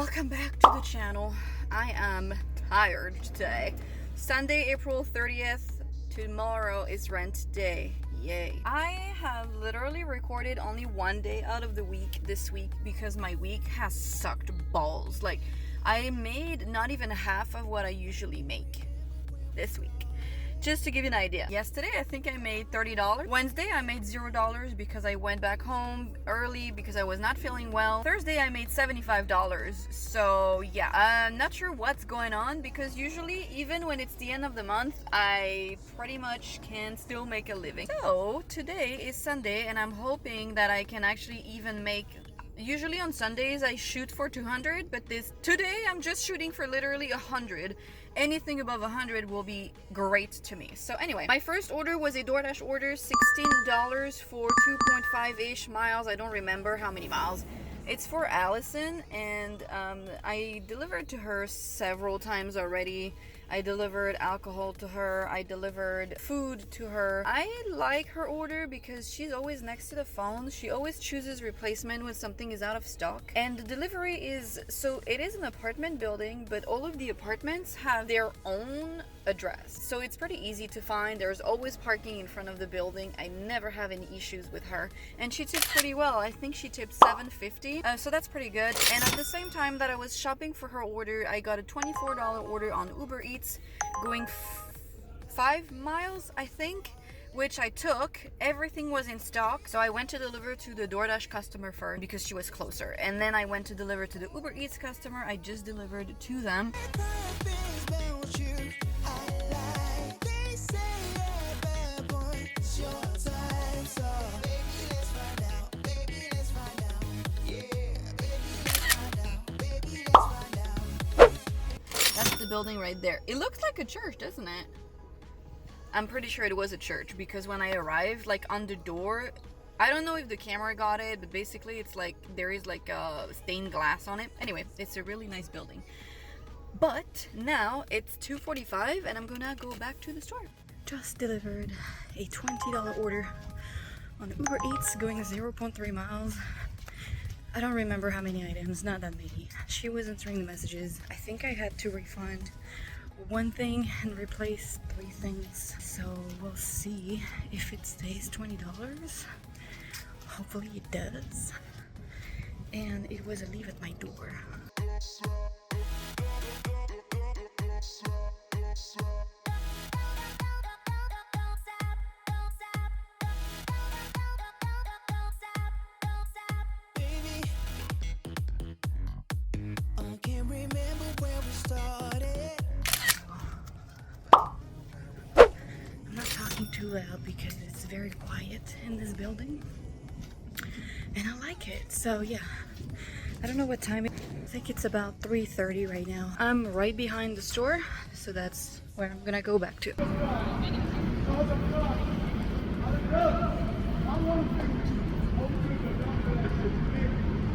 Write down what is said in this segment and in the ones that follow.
Welcome back to the channel. I am tired today. Sunday, April 30th. Tomorrow is rent day. Yay. I have literally recorded only one day out of the week this week because my week has sucked balls. Like, I made not even half of what I usually make this week. Just to give you an idea, yesterday I think I made $30. Wednesday I made $0 because I went back home early because I was not feeling well. Thursday I made $75. So yeah, I'm not sure what's going on because usually even when it's the end of the month, I pretty much can still make a living. So today is Sunday and I'm hoping that I can actually even make. Usually on Sundays I shoot for 200, but today I'm just shooting for literally 100. Anything above 100 will be great to me. So anyway, my first order was a Doordash order, $16 for 2.5-ish miles. I don't remember how many miles. It's for Allison, and I delivered to her several times already. I delivered alcohol to her. I delivered food to her. I like her order because she's always next to the phone. She always chooses replacement when something is out of stock. And the delivery is, so it is an apartment building, but all of the apartments have their own address. So it's pretty easy to find. There's always parking in front of the building. I never have any issues with her. And she tips pretty well. I think she tipped $7.50. So that's pretty good. And at the same time that I was shopping for her order, I got a $24 order on UberEATS going 5 miles, I think, which I took. Everything was in stock, so I went to deliver to the DoorDash customer first because she was closer, and then I went to deliver to the UberEATS customer. I just delivered to them. That's the building right there. It looks like a church, doesn't it? I'm pretty sure it was a church because when I arrived, like on the door, I don't know if the camera got it, but basically it's like there is like a stained glass on it. Anyway, it's a really nice building. But now it's 2:45 and I'm gonna go back to the store. Just delivered a $20 order on UberEATS going 0.3 miles. I don't remember how many items, not that many. She was answering the messages. I think I had to refund one thing and replace 3 things. So we'll see if it stays $20. Hopefully it does. And it was a leave at my door. Too loud because it's very quiet in this building and I like it. So yeah, I don't know what time it is. I think it's about 3:30 right now. I'm right behind the store, so that's where I'm gonna go back to.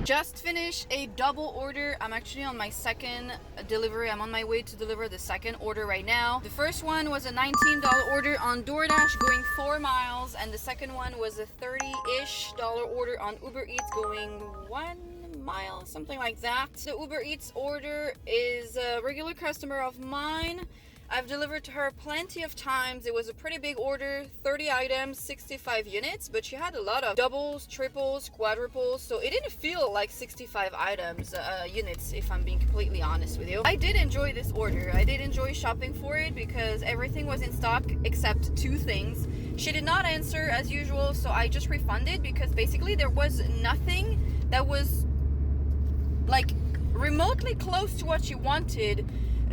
Just finished a double order. I'm actually on my second delivery. I'm on my way to deliver the second order right now. The first one was a $19 order on DoorDash going 4 miles, and the second one was a $30-ish order on UberEATS going 1 mile, something like that. The UberEATS order is a regular customer of mine. I've delivered to her plenty of times. It was a pretty big order, 30 items, 65 units, but she had a lot of doubles, triples, quadruples, so it didn't feel like 65 units, if I'm being completely honest with you. I did enjoy this order. I did enjoy shopping for it because everything was in stock except 2 things. She did not answer as usual, so I just refunded because basically there was nothing that was like remotely close to what she wanted.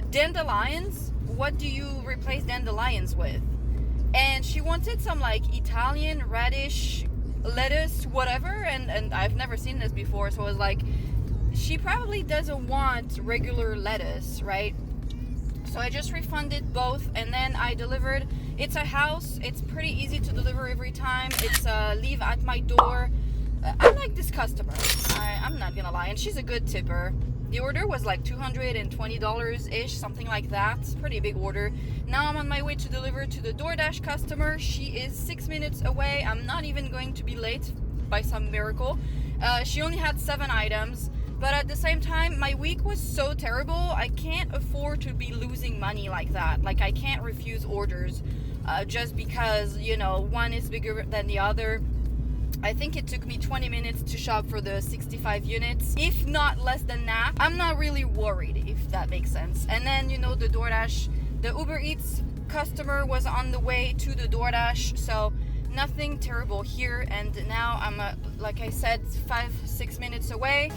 Dandelions, what do you replace dandelions with? And she wanted some like Italian radish, lettuce, whatever, and I've never seen this before, so I was like, she probably doesn't want regular lettuce, right? So I just refunded both, and then I delivered. It's a house, it's pretty easy to deliver every time. It's leave at my door. I like this customer, I'm not gonna lie, and she's a good tipper. The order was like $220-ish, something like that. Pretty big order. Now I'm on my way to deliver to the DoorDash customer. She is 6 minutes away. I'm not even going to be late by some miracle. She only had 7 items. But at the same time, my week was so terrible, I can't afford to be losing money like that. Like, I can't refuse orders just because, you know, one is bigger than the other. I think it took me 20 minutes to shop for the 65 units, if not less than that. I'm not really worried, if that makes sense. And then, you know, the UberEATS customer was on the way to the Doordash, so nothing terrible here. And now I'm, like I said, 5-6 minutes away.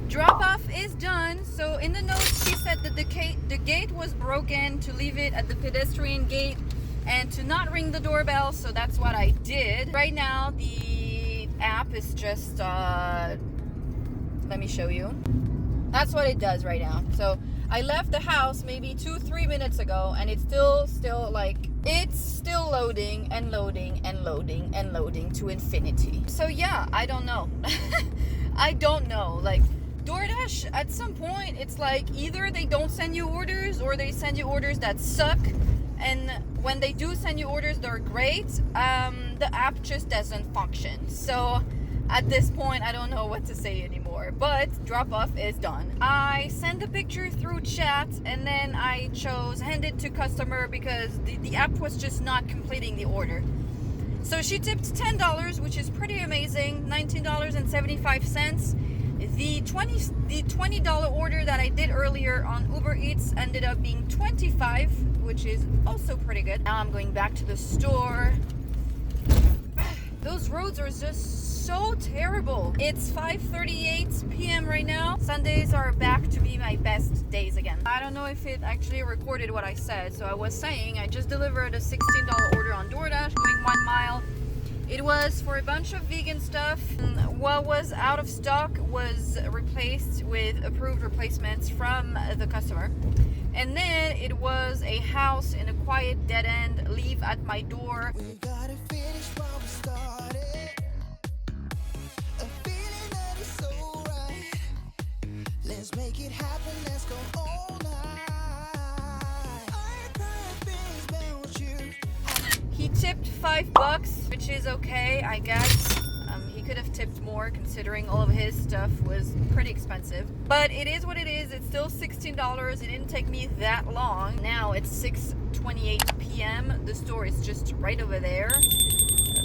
Drop off is done. So in the notes she said that the gate was broken, to leave it at the pedestrian gate and to not ring the doorbell, so that's what I did. Right now the app is just let me show you. That's what it does right now. So I left the house maybe 2-3 minutes ago and it's still like, it's still loading and loading and loading and loading to infinity. So yeah, I don't know. I don't know, like, DoorDash, at some point, it's like either they don't send you orders or they send you orders that suck. And when they do send you orders, they're great. The app just doesn't function. So at this point, I don't know what to say anymore. But drop off is done. I sent a picture through chat and then I chose hand it to customer because the app was just not completing the order. So she tipped $10, which is pretty amazing. $19.75. The $20 order that I did earlier on UberEATS ended up being $25, which is also pretty good. Now I'm going back to the store. Those roads are just so terrible. It's 5:38 p.m. right now. Sundays are back to be my best days again. I don't know if it actually recorded what I said. So I was saying I just delivered a $16 order on DoorDash, going 1 mile. It was for a bunch of vegan stuff. What was out of stock was replaced with approved replacements from the customer. And then it was a house in a quiet dead end, leave at my door. We gotta finish what we started. A feeling that is so right. Let's make it happen, let's go all night. I can't think about you. He tipped $5, which is okay, I guess. He could have tipped more considering all of his stuff was pretty expensive. But it is what it is. It's still $16. It didn't take me that long. Now it's 6:28 p.m. The store is just right over there.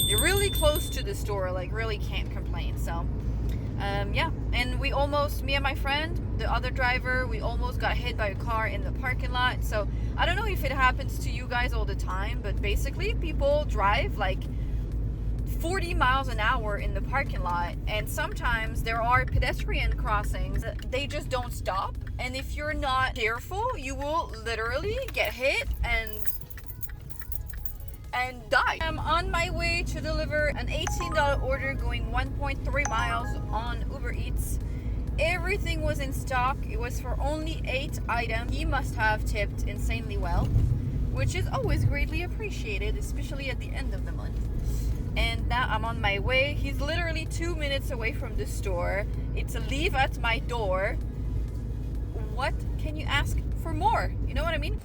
You're really close to the store, like really can't complain. So yeah, and we almost, me and my friend, the other driver, we almost got hit by a car in the parking lot. So I don't know if it happens to you guys all the time, but basically people drive like 40 miles an hour in the parking lot, and sometimes there are pedestrian crossings. They just don't stop, and if you're not careful, you will literally get hit and die. I'm on my way to deliver an $18 order going 1.3 miles on UberEATS. Everything was in stock. It was for only 8 items. He must have tipped insanely well, which is always greatly appreciated, especially at the end of the month. And now I'm on my way. He's literally 2 minutes away from the store. It's a leave at my door. What can you ask for more? You know what I mean?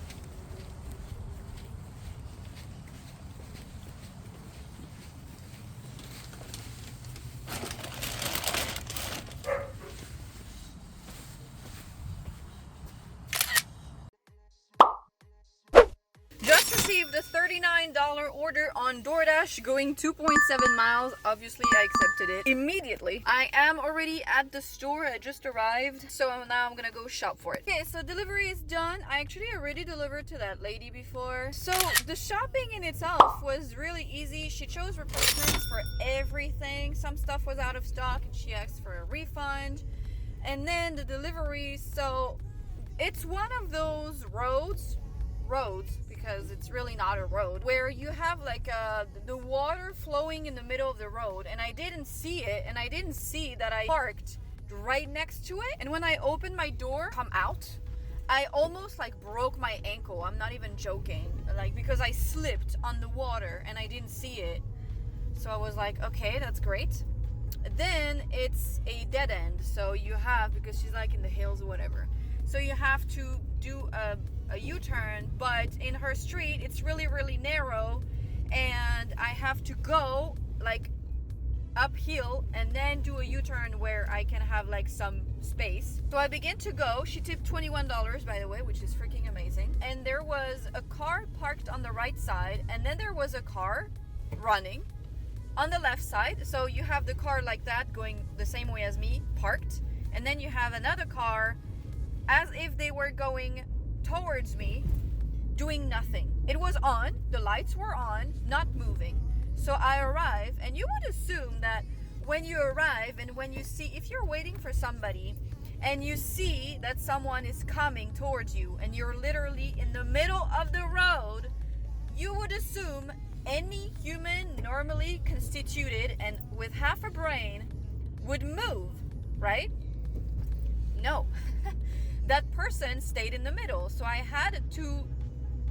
The $39 order on DoorDash going 2.7 miles. Obviously I accepted it immediately. I am already at the store. I just arrived, so now I'm gonna go shop for it. Okay, so delivery is done. I actually already delivered to that lady before, so the shopping in itself was really easy. She chose replacements for everything. Some stuff was out of stock and she asked for a refund. And then the delivery, so it's one of those roads because it's really not a road, where you have like the water flowing in the middle of the road, and I didn't see it, and I didn't see that I parked right next to it. And when I opened my door, come out, I almost like broke my ankle. I'm not even joking, like, because I slipped on the water and I didn't see it. So I was like, okay, that's great. Then it's a dead end, so you have, because she's like in the hills or whatever, so you have to do a U-turn, but in her street it's really, really narrow, and I have to go like uphill and then do a U-turn where I can have like some space. So I begin to go. She tipped $21, by the way, which is freaking amazing. And there was a car parked on the right side, and then there was a car running on the left side. So you have the car like that going the same way as me, parked, and then you have another car as if they were going towards me, doing nothing. It was on, the lights were on, not moving. So I arrive, and you would assume that when you arrive and when you see, if you're waiting for somebody and you see that someone is coming towards you and you're literally in the middle of the road, you would assume any human normally constituted and with half a brain would move, right? No. That person stayed in the middle. So I had to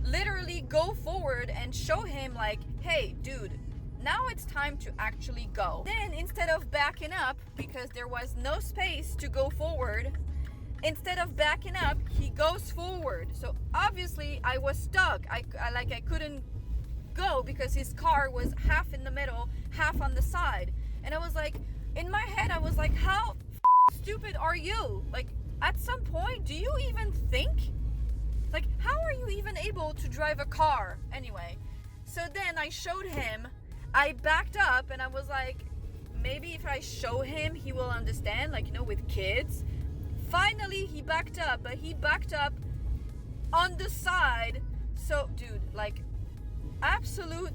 literally go forward and show him like, hey, dude, now it's time to actually go. Then instead of backing up, because there was no space to go forward, instead of backing up, he goes forward. So obviously I was stuck. I couldn't go because his car was half in the middle, half on the side. And I was like, in my head, I was like, how stupid are you? Like, at some point, do you even think? Like, how are you even able to drive a car? Anyway, so then I showed him, I backed up, and I was like, maybe if I show him, he will understand, like, you know, with kids. Finally, he backed up, but he backed up on the side. So, dude, like, absolute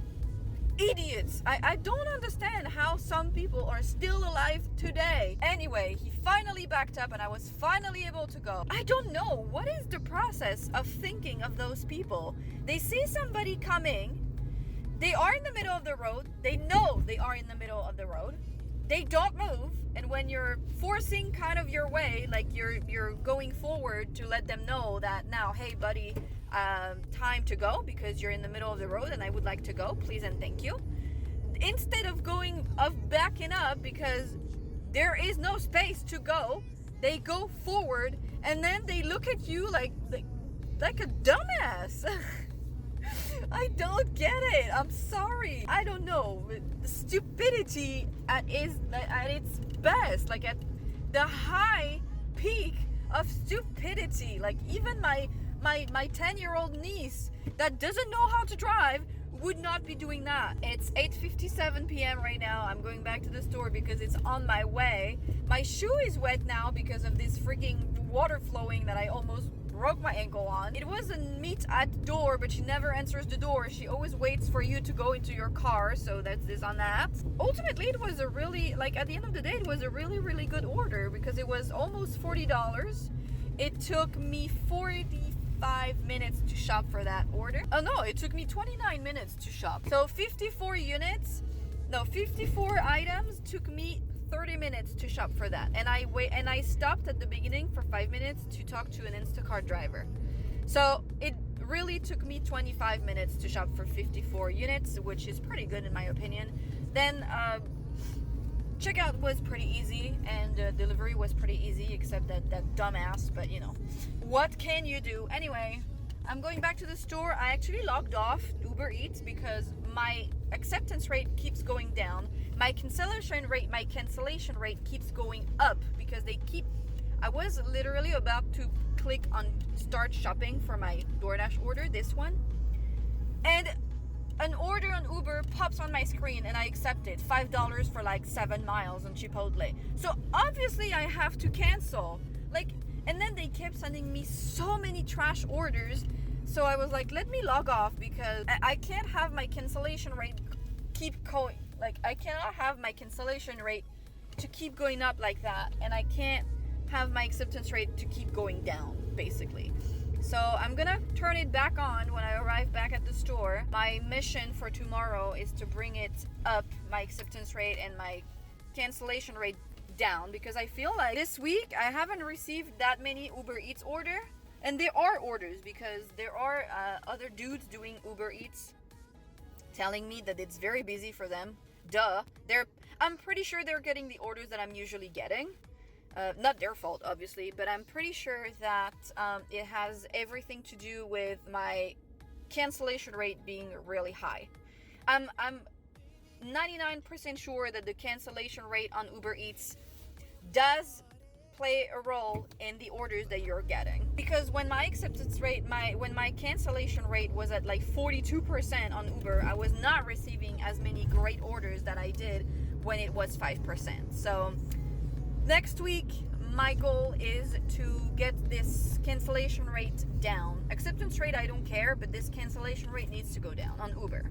idiots. I don't understand how some people are still alive today. Anyway, he finally backed up and I was finally able to go. I don't know, what is the process of thinking of those people? They see somebody coming, they are in the middle of the road, they know they are in the middle of the road, they don't move, and when you're forcing kind of your way, like you're going forward to let them know that now, hey buddy, time to go because you're in the middle of the road and I would like to go, please and thank you. Instead of backing up because there is no space to go, they go forward and then they look at you like a dumbass. I don't get it. I'm sorry. I don't know. Stupidity at its best, like at the high peak of stupidity. Like even my 10-year-old niece that doesn't know how to drive would not be doing that. It's 8:57 p.m. right now. I'm going back to the store because it's on my way. My shoe is wet now because of this freaking water flowing that I almost broke my ankle on. It was a meet at the door, but she never answers the door. She always waits for you to go into your car, so that's this on that. Ultimately, it was a really, like at the end of the day, it was a really, really good order because it was almost $40. It took me 45 minutes to shop for that order. Oh no, it took me 29 minutes to shop. So 54 items took me 30 minutes to shop for that. And I stopped at the beginning for 5 minutes to talk to an Instacart driver. So it really took me 25 minutes to shop for 54 units, which is pretty good in my opinion. Then checkout was pretty easy and delivery was pretty easy, except that dumbass, but you know, what can you do? Anyway, I'm going back to the store. I actually logged off UberEATS because my acceptance rate keeps going down. My cancellation rate keeps going up because I was literally about to click on start shopping for my Doordash order, this one, and an order on Uber pops on my screen and I accept it. $5 for like 7 miles on Chipotle. So obviously I have to cancel. And then they kept sending me so many trash orders. So I was like, let me log off because I can't have my cancellation rate keep going. Like, I cannot have my cancellation rate to keep going up like that. And I can't have my acceptance rate to keep going down, basically. So I'm gonna turn it back on when I arrive back at the store. My mission for tomorrow is to bring it up, my acceptance rate and my cancellation rate down, because I feel like this week I haven't received that many UberEATS order. And there are orders because there are other dudes doing UberEATS telling me that it's very busy for them. Duh. I'm pretty sure they're getting the orders that I'm usually getting. Not their fault, obviously, but I'm pretty sure that it has everything to do with my cancellation rate being really high. I'm 99% sure that the cancellation rate on UberEATS does play a role in the orders that you're getting. Because when my acceptance rate, when my cancellation rate was at like 42% on Uber, I was not receiving as many great orders that I did when it was 5%. So next week, my goal is to get this cancellation rate down. Acceptance rate, I don't care, but this cancellation rate needs to go down on Uber.